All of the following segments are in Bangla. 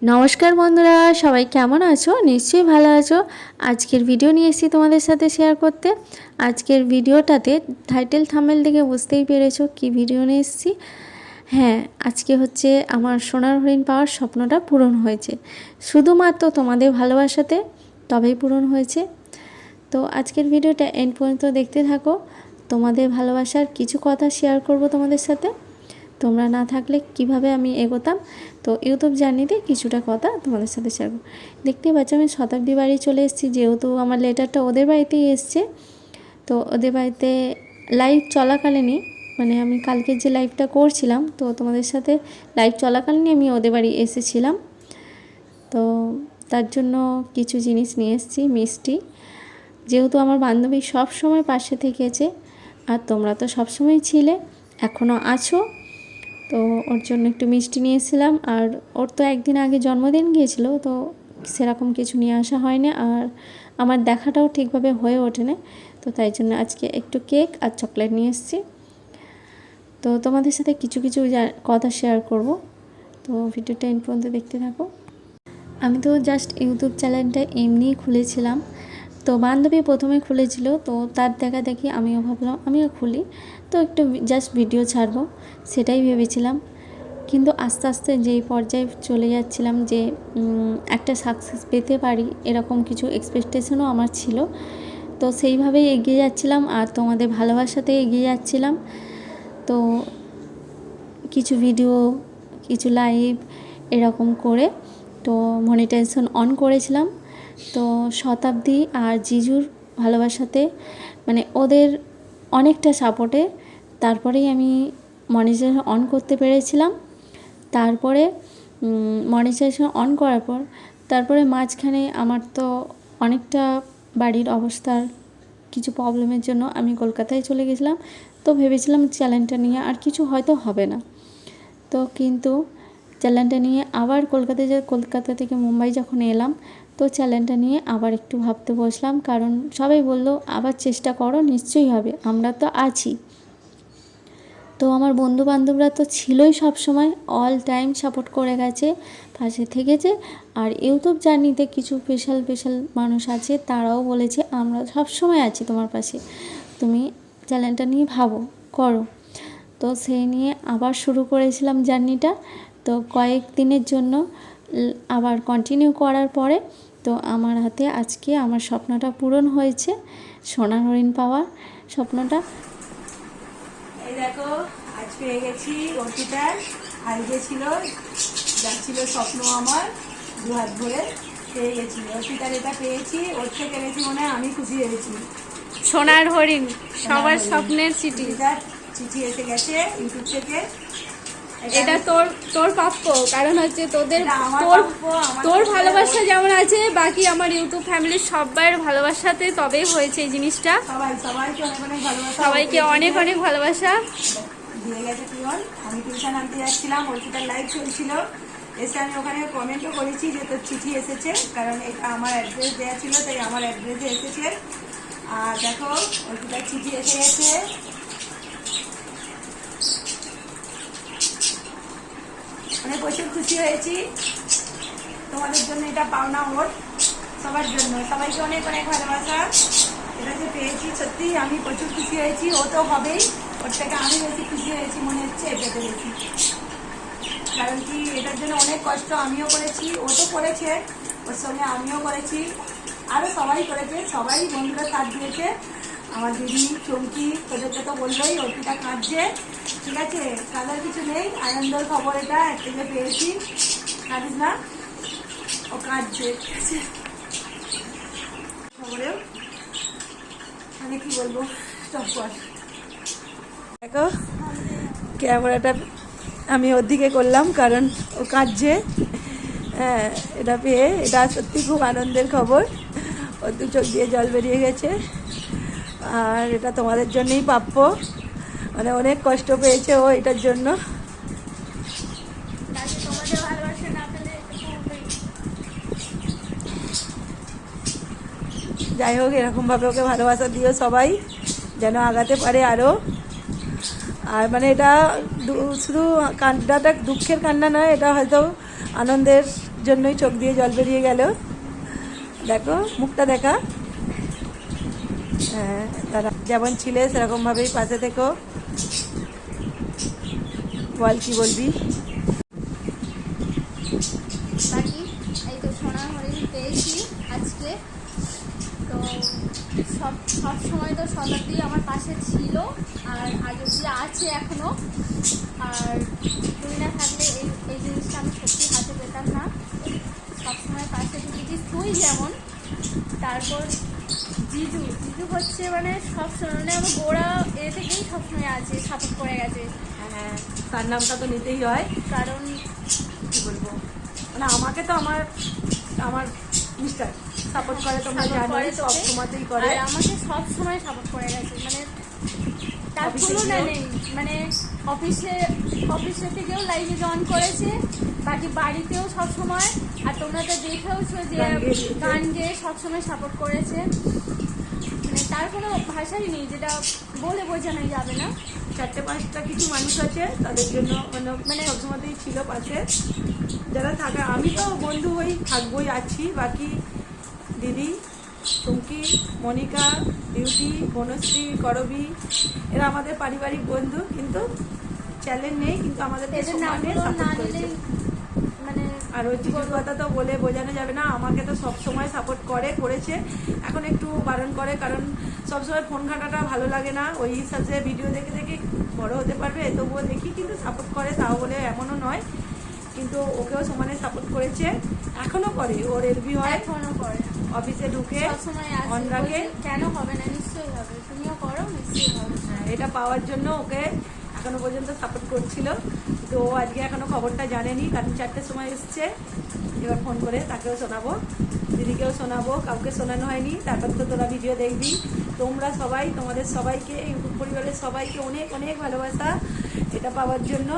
নমস্কার বন্ধুরা, সবাই কেমন আছো? নিশ্চয়ই ভালো আছো। আজকের ভিডিও নিয়ে এসেছি তোমাদের সাথে শেয়ার করতে। আজকের ভিডিওটাতে টাইটেল থাম্বনেল দেখে বুঝতেই পেরেছো কি ভিডিও নিয়ে এসেছি। হ্যাঁ, আজকে হচ্ছে আমার সোনার হরিণ পাওয়ার স্বপ্নটা পূরণ হয়েছে, শুধুমাত্র তোমাদের ভালোবাসাতে, তবেই পূরণ হয়েছে। তো আজকের ভিডিওটা এন্ড পর্যন্ত দেখতে থাকো। তোমাদের ভালোবাসার কিছু কথা শেয়ার করব তোমাদের সাথে। তোমরা না থাকলে কিভাবে আমি এগোতাম, তো ইউটিউব জার্নিতে কিছুটা কথা তোমাদের সাথে শেয়ার করব। দেখতেই পাচ্ছ আমি শতাব্দী বাড়ি চলে এসেছি, যেহেতু আমার লেটারটা ওদের বাড়িতেই এসছে। তো ওদের বাড়িতে লাইভ চলাকালীনই, মানে আমি কালকের যে লাইভটা করছিলাম, তো তোমাদের সাথে লাইভ চলাকালীনই আমি ওদের বাড়ি এসেছিলাম। তো তার জন্য কিছু জিনিস নিয়ে এসেছি, মিষ্টি। যেহেতু আমার বান্ধবী সব সময় পাশে থেকেছে, আর তোমরা তো সব সময় ছিলে, এখনও আছো, তো ওর জন্য একটু মিষ্টি নিয়েছিলাম। আর ওর তো একদিন আগে জন্মদিন গিয়েছিল, তো সেরকম কিছু নিয়ে আসা হয়নি, আর আমার দেখাটাও ঠিকভাবে হয়ে ওঠে না। তো তাই জন্য আজকে একটু কেক আর চকলেট নিয়ে এসেছি। তো তোমাদের সাথে কিছু কিছু কথা শেয়ার করব, তো ভিডিওটা এন্ড পর্যন্ত দেখতে থাকো। আমি তো জাস্ট ইউটিউব চ্যানেলটা এমনিই খুলেছিলাম। তো বান্ধবী প্রথমে খুলেছিল, তো তার দেখা দেখি আমিও ভাবলাম আমিও খুলি, তো একটু জাস্ট ভিডিও ছাড়বো, সেটাই ভেবেছিলাম। কিন্তু আস্তে আস্তে যেই পর্যায়ে চলে যাচ্ছিলাম যে একটা সাকসেস পেতে পারি, এরকম কিছু এক্সপেকটেশনও আমার ছিল। তো সেইভাবেই এগিয়ে যাচ্ছিলাম, আর তোমাদের ভালোবাসাতে এগিয়ে যাচ্ছিলাম। তো কিছু ভিডিও, কিছু লাইভ এরকম করে তো মনিটাইজেশন অন করেছিলাম। তো শতাব্দী আর জিজুর ভালোবাসাতে, মানে ওদের অনেকটা সাপোর্টে তারপরেই আমি মনিটাইজেশন অন করতে পেরেছিলাম। তারপরে মনিটাইজেশন অন করার পর তারপরে মাঝখানে আমার তো অনেকটা বাড়ির অবস্থার কিছু প্রবলেমের জন্য আমি কলকাতায় চলে গেছিলাম। তো ভেবেছিলাম চ্যানেলটা নিয়ে আর কিছু হয়তো হবে না। তো কিন্তু চ্যানেলটা নিয়ে আবার কলকাতা থেকে মুম্বাই যখন এলাম, তো চ্যানেলটা নিয়ে আবার একটু ভাবতে বসলাম, কারণ সবাই বললো আবার চেষ্টা করো, নিশ্চয়ই হবে, আমরা তো আছি। তো আমার বন্ধুবান্ধবরা তো ছিলই সব সময়, অল টাইম সাপোর্ট করে গেছে, পাশে থেকেছে। আর ইউটিউব জার্নিতে কিছু স্পেশাল মানুষ আছে, তারাও বলেছে আমরা সব সময় আছি তোমার পাশে, তুমি চ্যানেলটা নিয়ে ভাবো, করো। তো সেই নিয়ে আবার শুরু করেছিলাম জার্নিটা। তো কয়েক দিনের জন্য আবার কন্টিনিউ করার পরে তো আমার হাতে আজকে আমার স্বপ্নটা পূরণ হয়েছে, সোনার হরিণ পাওয়ার স্বপ্নটা। এই দেখো, আজ পেয়ে গেছি অর্পিতার। আজকে ছিল যাচ্ছিল স্বপ্ন আমার দু হাত ভরে পেয়ে গেছি। অর্পিতার এটা পেয়েছি, ওর থেকে বেশি মনে হয় আমি খুশি হয়েছি। সোনার হরিণ, সবার স্বপ্নের চিঠি। অর্পিতার চিঠি এসে গেছে ইউটিউব থেকে। এটা তোর তোর প্রাপ্য, কারণ হচ্ছে তোদের এটা আমার তোর প্রাপ্য, আমার তোর প্রাপ্য। ভালোবাসা যেমন আছে, বাকি আমার ইউটিউব ফ্যামিলির সবার ভালোবাসাতে তবেই হয়েছে এই জিনিসটা। সবাইকে অনেক অনেক ভালোবাসা। সবাইকে অনেক অনেক ভালোবাসা দিয়ে গেছে পিয়ন। আমি টিউশন আনতে যাচ্ছিলাম, অর্পিতার লাইভ চলছিল, এসে আমি ওখানে কমেন্টও করেছি যে তোর চিঠি এসেছে, কারণ এটা আমার অ্যাড্রেস দেওয়া ছিল, তাই আমার অ্যাড্রেসে এসেছে। আর দেখো, অর্পিতার চিঠি এসে গেছে। মানে প্রচুর খুশি হয়েছি। তোমাদের জন্য এটা পাওনা ওর, সবার জন্য, সবাইকে অনেক অনেক ভালোবাসা। এটা যে পেয়েছি সত্যি আমি প্রচুর খুশি হয়েছি। ও তো হবেই, ওর থেকে আমি বেশি খুশি হয়েছি মনে হচ্ছে এটাতে বেশি। কারণ কি, এটার জন্য অনেক কষ্ট আমিও করেছি, ও তো করেছে, ওর সঙ্গে আমিও করেছি, আরও সবাই করেছে, সবাই বন্ধুরা সাথ দিয়েছে। আমার দিদি চমকি তোদেরকে তো বললোই অর্পিতা কাঁদছে, ঠিক আছে, কাঁদার কিছু নেই, আনন্দের খবর এটা এক থেকে পেয়েছি, কাঁদিস না, ও কাঁদছে, ঠিক আছে। খবরেও মানে কি বলবো, সব পর দেখো ক্যামেরাটা আমি ওর দিকে করলাম, কারণ ও কাঁদছে। হ্যাঁ, এটা পেয়ে এটা সত্যি খুব আনন্দের খবর। ওর দু চোখ দিয়ে জল বেরিয়ে গেছে। আর এটা তোমাদের জন্যই প্রাপ্য, মানে অনেক কষ্ট পেয়েছে ও এটার জন্য। যাই হোক, এরকমভাবে ওকে ভালোবাসা দিও সবাই, যেন আগাতে পারে আরও। আর মানে এটা শুধু কান্নাটা দুঃখের কান্না নয়, এটা হয়তো আনন্দের জন্যই চোখ দিয়ে জল বেরিয়ে গেল। দেখো মুখটা দেখা। হ্যাঁ, তারা যেমন ছিলে সেরকমভাবেই পাশে থেকো। বল কি বলবি? বাকি এই তো সোনার হরিণ পেয়েছি আজকে। তো সব সময় তো শতাব্দী আমার পাশে ছিল, আর আজ অব্দি আছে এখনও। আর তুই না থাকলে এই জিনিসটা আমি সত্যি হাতে পেতাম না। সবসময় পাশে থেকেছিস তুই যেমন, তারপর জিজু হচ্ছে মানে সবসময় মানে আমার গোড়া এ থেকেই সবসময় আছে, সাপোর্ট করে গেছে। হ্যাঁ, তার নামটা তো নিতেই হয়, কারণ কি বলবো, মানে আমাকে তো আমার আমার মিস্টার সাপোর্ট করে, তোমরা support জানো, করে সব তোকে। সময়তেই করে। আর আমাকে সব সময় সাপোর্ট করে গেছে, মানে তার অফিসে তুলনা গিয়েও? নেই। মানে অফিসে থেকেও লাইভে জয়েন করেছে, বাকি বাড়িতেও সব সময়। আর তোমরা তো দেখেওছো যে গান গেয়ে সবসময় সাপোর্ট করেছে। মানে তার কোনো ভাষাই নেই যেটা বলে বোঝানোই যাবে না। 4-5টা কিছু মানুষ আছে, তাদের জন্য মানে সবসময়তেই ছিল পাশে যারা থাকে। আমি তো বন্ধু হই, থাকবোই, আছি। বাকি দিদি, চুমকি, মনিকা, বিউটি, বনশ্রী, করবী, এরা আমাদের পারিবারিক বন্ধু, কিন্তু চ্যালেঞ্জ নেই, কিন্তু আমাদের এদের নামগুলো না নিলে মানে আর ওই জিজুর কথা তো বলে বোঝানো যাবে না। আমাকে তো সব সময় সাপোর্ট করেছে। এখন একটু বারণ করে, কারণ সবসময় ফোন ঘাঁটাটা ভালো লাগে না। ওই হিসাবে ভিডিও দেখে দেখে বড় হতে পারবে, তবুও দেখি, কিন্তু সাপোর্ট করে, তাও বলে এমনও নয়। কিন্তু ওকেও সমানে সাপোর্ট করেছে, এখনও করে। ওর এলবি হয়, এখনো করে, অফিসে ঢুকে সবসময় অন রাখে। কেন হবে না, নিশ্চয়ই হবে, তুমিও করো, নিশ্চয়ই হবে। হ্যাঁ, এটা পাওয়ার জন্য ওকে এখনো পর্যন্ত সাপোর্ট করছিল। তো ও আজকে এখনো খবরটা জানেনি, কারণ 4টের সময় এসছে। এবার ফোন করে তাকেও শোনাবো, দিদিকেও শোনাবো, কাউকে শোনানো হয়নি। তারপর তো তোরা ভিডিও দেখবি। তোমরা সবাই, তোমাদের সবাইকে, ইউটিউব পরিবারের সবাইকে অনেক অনেক ভালোবাসা এটা পাওয়ার জন্য।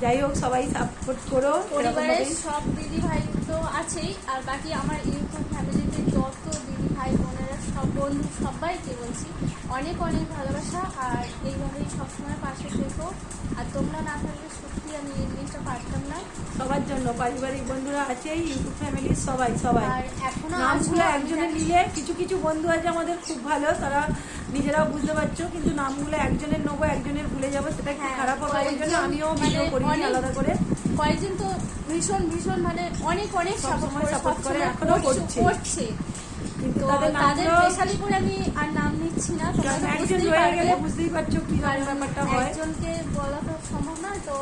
যাই হোক, সবাই সাপোর্ট করো। পরিবারের সব দিদি ভাই তো আছেই, আর বাকি আমার ইউটিউব ফ্যামিলিতে যত দিদি ভাই বোনেরা, সব বন্ধু, সবাইকে বলছি অনেক অনেক ভালোবাসা। আর এইভাবেই সবসময় পাশে থেকো। আর তোমরা না থাকলে সত্যি আমি এই জিনিসটা পারতাম না। সবার জন্য পারিবারিক বন্ধুরা আছেই, ইউটিউব ফ্যামিলির সবাই। আর এখনো নামগুলো একজনের নিলে, কিছু কিছু বন্ধু আছে আমাদের খুব ভালো, তারা নিজেরাও বুঝতে পারছো, কিন্তু নামগুলো একজনের নেবো, একজনের ভুলে যাবো, সেটা একটু খারাপ হবে। ওই জন্য আমিও ভিডিও করি আলাদা করে। কয়েকজন তো ভীষণ ভীষণ মানে অনেক অনেক সাপোর্ট করে, এখনো করছে। কিন্তু তো তাদের তাদের নামগুলো, স্পেশালি করে আমি আর নাম নিচ্ছি না, তোমরা কারণ তো একজন বুঝতেই রয়ে পারবে। গেলে বুঝতেই পারছো কি ব্যাপারটা হয়। একজনকে বলা তো সম্ভব না। তো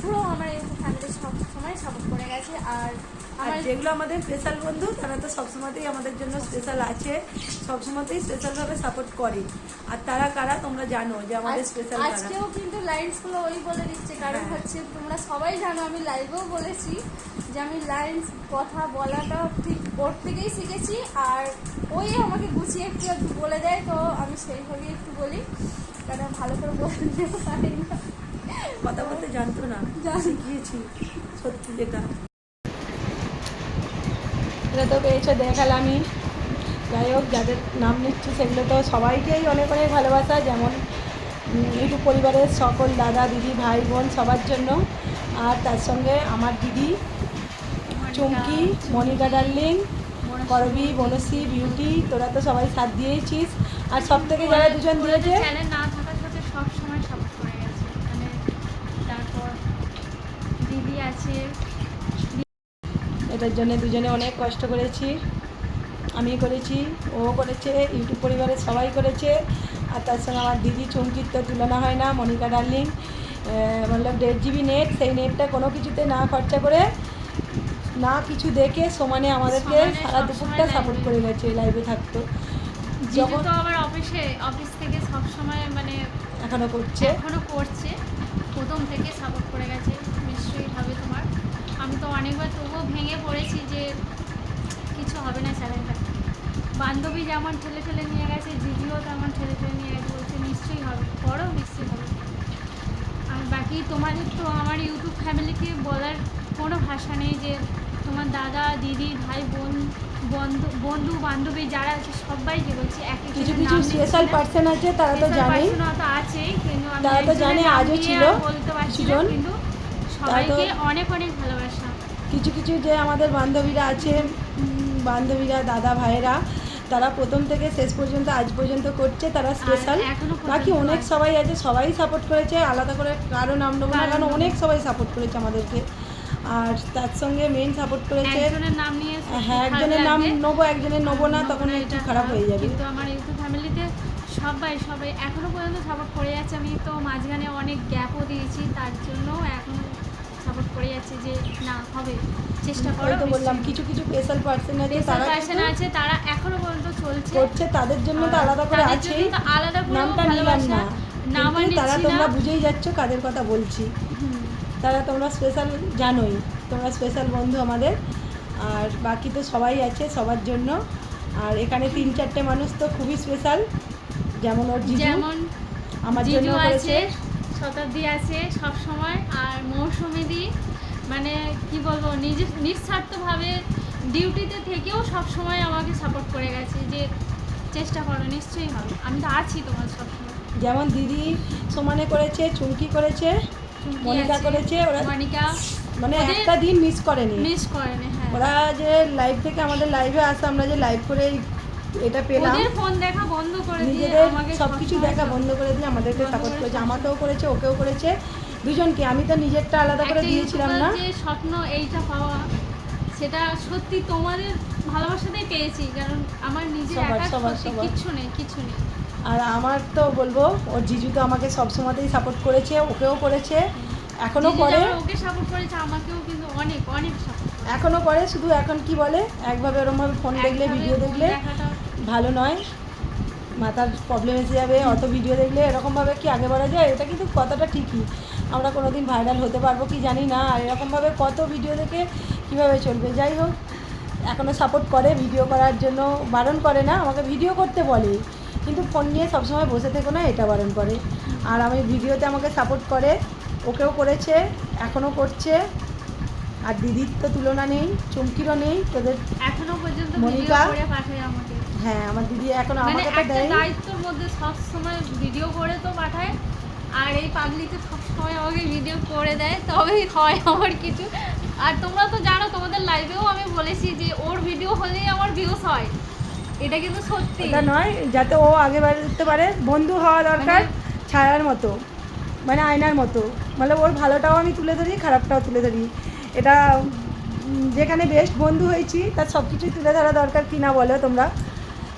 পুরো আমার এই ফ্যামিলি সব সময় সাপোর্ট করে গেছে। আর আর আমার যেগুলো আমাদের স্পেশাল বন্ধু, তারা তো সবসময়তেই আমাদের জন্য স্পেশাল আছে, সবসময়তেই স্পেশালভাবে সাপোর্ট করে। আর তারা কারা তোমরা জানো, যে আমাদের স্পেশাল কারা। আজকেও কিন্তু লাইন্সগুলো ওই বলে দিচ্ছে, কারণ হচ্ছে তোমরা সবাই জানো, আমি লাইভেও বলেছি যে আমি লাইন্স কথা বলাটা ঠিক ওর থেকেই শিখেছি। আর ওই আমাকে গুছিয়ে একটু একটু বলে দেয়, তো আমি সেইভাবেই একটু বলি, কারণ ভালো করে বলতে পারি না, কথা বলতে জানতো না, শিখিয়েছি সত্যি যেটা। এটা তো পেয়েছো, দেখালামই। যাই হোক, যাদের নাম নিচ্ছি সেগুলো তো সবাইকেই অনেক অনেক ভালোবাসা, যেমন ইউটিউব পরিবারের সকল দাদা, দিদি, ভাই, বোন, সবার জন্য। আর তার সঙ্গে আমার দিদি চুমকি, মনিকা ডার্লিং, করবী, বনশ্রী, বিউটি, তোরা তো সবাই সাথ দিয়েছিস। আর সব থেকে যারা দুজন দিয়েছে, চ্যানেল না থাকার সাথে সব সময় সাপোর্ট করে গেছে। মানে তারপর দিদি আছে, এটার জন্য দুজনে অনেক কষ্ট করেছি। আমি করেছি, ও করেছে, ইউটিউব পরিবারের সবাই করেছে। আর তার সঙ্গে আমার দিদি চুমকির তো তুলনা হয় না, মনিকা ডার্লিং। মতলব 1.5 GB নেট, সেই নেটটা কোনো কিছুতে না খরচা করে, না কিছু দেখে সমানে আমাদেরকে সারা দুপুরটা সাপোর্ট করে গেছে, লাইভে থাকতো যখন তো আবার অফিস থেকে সব সময় মানে এখনো করছে। প্রথম থেকে সাপোর্ট করে গেছে, নিশ্চয়ই হবে তোমার। আমি তো অনেকবার তবুও ভেঙে পড়েছি যে কিছু হবে না চ্যানেলটা। বান্ধবী যেমন ঠেলে ঠেলে নিয়ে গেছে, জিজিও তেমন ঠেলে ঠেলে নিয়ে গেছে, বলছে নিশ্চয়ই হবে, করো, নিশ্চয়ই হবে। আর বাকি তোমাদের তো আমার ইউটিউব ফ্যামিলিকে বলার কোনো ভাষা নেই, যে তোমার দাদা, দিদি, ভাই, বোন, বন্ধু বান্ধবী যারা আছে সবাইকে বলছি। কিছু কিছু স্পেশাল পার্সন আছে, তারা তো জানেই, তো আছেই, কিন্তু আমি তারা তো জানে, আজও ছিল বলতে পারছি না, কিছুজন। কিন্তু সবাইকে অনেক অনেক ভালোবাসা। কিছু কিছু যে আমাদের বান্ধবীরা আছে, বান্ধবীরা দাদা ভাইয়েরা, তারা প্রথম থেকে শেষ পর্যন্ত আজ পর্যন্ত করছে, তারা স্পেশাল। এখনো পর্যন্ত বাকি অনেক সবাই আছে, সবাই সাপোর্ট করেছে, আলাদা করে কারো নাম নেবো না, কারণ অনেক সবাই সাপোর্ট করেছে আমাদেরকে। আর তার সঙ্গে মেন সাপোর্ট করেছে, একজনের নাম নিয়ে হ্যাঁ একজনের নাম নেবো একজনের নেবো না, তখন একটু খারাপ হয়ে যাবে। কিন্তু আমার ইউটিউব ফ্যামিলিতে সবাই এখনো পর্যন্ত সাপোর্ট করে যাচ্ছে। আমি তো মাঝখানে অনেক গ্যাপও দিয়েছি, তার জন্য এখন সাপোর্ট করে যাচ্ছে যে না হবে, চেষ্টা করো। তো বললাম কিছু কিছু স্পেশাল পার্সন আছে, তারা আছে, তারা এখনো পর্যন্ত চলছে করছে, তাদের জন্য তো আলাদা করে আছেই, আলাদা করে নামটা নিলাম না, নাম কিন্তু তারা তোমরা বুঝেই যাচ্ছ কাদের কথা বলছি। তারা তোমরা স্পেশাল জানোই, তোমরা স্পেশাল বন্ধু আমাদের। আর বাকি তো সবাই আছে সবার জন্য। আর এখানে 3-4টে মানুষ তো খুবই স্পেশাল, যেমন ওর জিজু, যেমন আমার জন্য করেছে, শতাব্দী আছে সব সময়, আর মৌসুমীদি মানে কি বলবো, নিঃস্বার্থভাবে ডিউটিতে থেকেও সব সময় আমাকে সাপোর্ট করে গেছে যে চেষ্টা করো, নিশ্চয়ই হবে, আমি তো আছি তোমার সবসময়। যেমন দিদি সমানে করেছে, চুমকি করেছে, মনিকা করেছে, ওরা মনিকা মানে একটা দিন মিস করেনি। হ্যাঁ, ওরা যে লাইভ থেকে আমাদের লাইভে আসে, আমরা যে লাইভ করে এটা পেলাম, ওদের ফোন দেখা বন্ধ করে দিয়ে নিজেদের আমাকে সব কিছু দেখা বন্ধ করে দিয়ে আমাদেরকে সাপোর্ট করেছে, আমাকেও করেছে, ওকেও করেছে, দুজনকে। আমি তো নিজেরটা আলাদা করে দিয়েছিলাম না। যে স্বপ্ন এইটা পাওয়া, সেটা সত্যি তোমাদের ভালোবাসাতেই পেয়েছি, কারণ আমার নিজের একা সত্যি কিছু নেই। আর আমার তো বলবো, ওর জিজু তো আমাকে সবসময়তেই সাপোর্ট করেছে, ওকেও করেছে, এখনো করে, ওকে সাপোর্ট করেছে, আমাকেও কিন্তু অনেক অনেক সাপোর্ট এখনো করে। শুধু এখন কি বলে, একভাবে ওরমভাবে ফোন দেখলে, ভিডিও দেখলে ভালো নয়, মাথার প্রবলেম এসে যাবে, অত ভিডিও দেখলে এরকমভাবে কি আগে বাড়া যায়? এটা কিন্তু কথাটা ঠিকই, আমরা কোনো দিন ভাইরাল হতে পারবো কি জানি না, আর এরকমভাবে কত ভিডিও দেখে কীভাবে চলবে। যাই হোক, এখনও সাপোর্ট করে, ভিডিও করার জন্য বারণ করে না, আমাকে ভিডিও করতে বলে, কিন্তু ফোন নিয়ে সবসময় বসে থেকো না, এটা বারণ করে। আর আমি ভিডিওতে আমাকে সাপোর্ট করে, ওকেও করেছে, এখনও করছে। আর দিদির তো তুলনা নেই, চুমকিরও নেই, তোদের এখনো পর্যন্ত মনিকা করে পাঠায় আমাকে। হ্যাঁ, আমার দিদি এখন মানে আমাকে তো একটা দেয়, দায়িত্বের মধ্যে সব সময় ভিডিও করে তো পাঠায়, আর এই পাবলিকে সব সময় আমাকে ভিডিও করে দেয়, তবেই হয় আমার কিছু। আর তোমরা তো জানো, তোমাদের লাইভেও আমি বলেছি যে ওর ভিডিও হলেই আমার ভিউজ হয়, এটা কিন্তু সত্যি। এটা নয় যাতে ও আগে বাড়তে পারে, বন্ধু হওয়া দরকার, ছায়ার মতো, মানে আয়নার মতো, মানে ওর ভালোটাও আমি তুলে ধরি, খারাপটাও তুলে ধরি। এটা যেখানে বেস্ট বন্ধু হয়েছি তার সব কিছুই তুলে ধরা দরকার, কি না বলো তোমরা?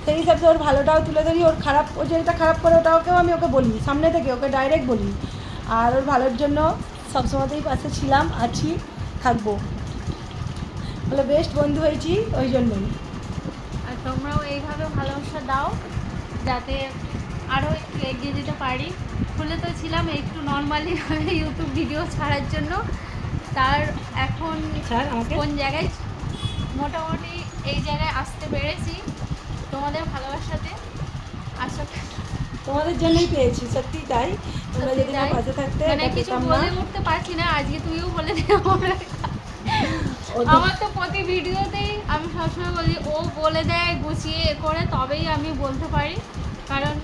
সেই হিসাবে ওর ভালোটাও তুলে ধরি, ওর খারাপ, ও যেটা খারাপ করে ওটাকেও আমি ওকে বলি, সামনে থেকে ওকে ডাইরেক্ট বলি। আর ওর ভালোর জন্য সবসময়তেই পাশে ছিলাম, আছি, থাকবো, বলে বেস্ট বন্ধু হয়েছি ওই জন্যই। আর তোমরাও এইভাবে ভালোবাসা দাও, যাতে আরও একটু এগিয়ে যেতে পারি। খুলে তো ছিলাম একটু নর্মালিভাবে ইউটিউব ভিডিও ছাড়ার জন্য, তার এখন কোন জায়গায় মোটামুটি এই জায়গায় আসতে পেরেছি তোমাদের ভালোবাসাতে। আশা তোমাদের জন্যই পেয়েছি, সত্যি তাই। তোমরা যদি না পাশে থাকতে, মানে কিছু বলে উঠতে পারছি না, আজকে তুইও বলে দে। আমার তো প্রতি ভিডিওতেই আমি সবসময় বলি, ও বলে দেয় গুছিয়ে করে, তবেই আমি বলতে পারি, কারণ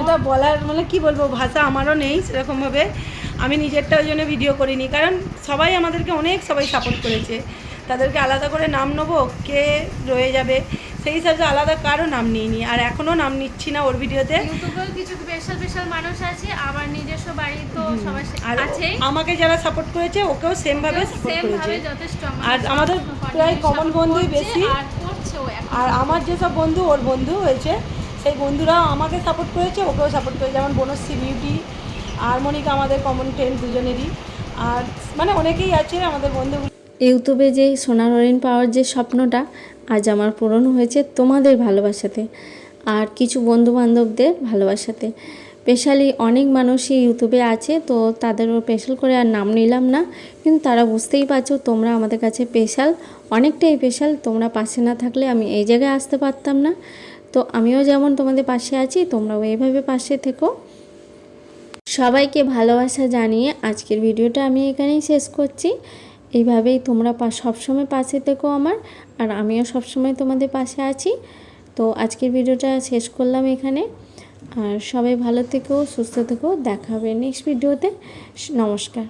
এটা বলার মানে কি বলবো, ভাষা আমারও নেই সেরকমভাবে। আমি নিজেরটা ওই জন্য ভিডিও করিনি, কারণ সবাই আমাদেরকে অনেক সবাই সাপোর্ট করেছে, তাদেরকে আলাদা করে নাম নেবো, কে রয়ে যাবে, সেই হিসাবে আলাদা কারো নাম নিইনি, আর এখনও নাম নিচ্ছি না ওর ভিডিওতে। ইউটিউবেও কিছু স্পেশাল মানুষ আছে, আমার নিজস্ব বাড়ি তো সবাই আছে, আমাকে যারা সাপোর্ট করেছে ওকেও সেমভাবে সাপোর্ট করেছে। যথেষ্ট। আর আমাদের প্রায় কমন বন্ধুই বেশি, আর করছেও। আর আমার যেসব বন্ধু ওর বন্ধু হয়েছে, সেই বন্ধুরাও আমাকে সাপোর্ট করেছে, ওকেও সাপোর্ট করেছে, যেমন বনশ্রী বিউটি আর মনিকা, আমাদের কমন ফ্রেন্ড দুজনেরই। আর মানে অনেকেই আছে আমাদের বন্ধু। ইউটিউবে যে সোনার হরিণ পাওয়ার যে স্বপ্নটা আজ আমার পূরণ হয়েছে তোমাদের ভালোবাসাতে, আর কিছু বন্ধুবান্ধবদের ভালোবাসাতে। স্পেশালি অনেক মানুষই ইউটিউবে আছে, তো তাদেরও স্পেশাল করে আর নাম নিলাম না, কিন্তু তারা বুঝতেই পারছো তোমরা আমাদের কাছে স্পেশাল, অনেকটাই স্পেশাল। তোমরা পাশে না থাকলে আমি এই জায়গায় আসতে পারতাম না। তো আমিও যেমন তোমাদের পাশে আছি, তোমরাও এইভাবে পাশে থেকো। সবাইকে ভালোবাসা জানিয়ে আজকের ভিডিওটা আমি এখানেই শেষ করছি। এইভাবেই তোমরা সবসময় পাশে থেকো আমার, আর আমিও সবসময় তোমাদের পাশে আছি। তো আজকের ভিডিওটা শেষ করলাম এখানে, আর সবাই ভালো থেকো, সুস্থ থেকো, দেখা হবে নেক্সট ভিডিওতে। নমস্কার।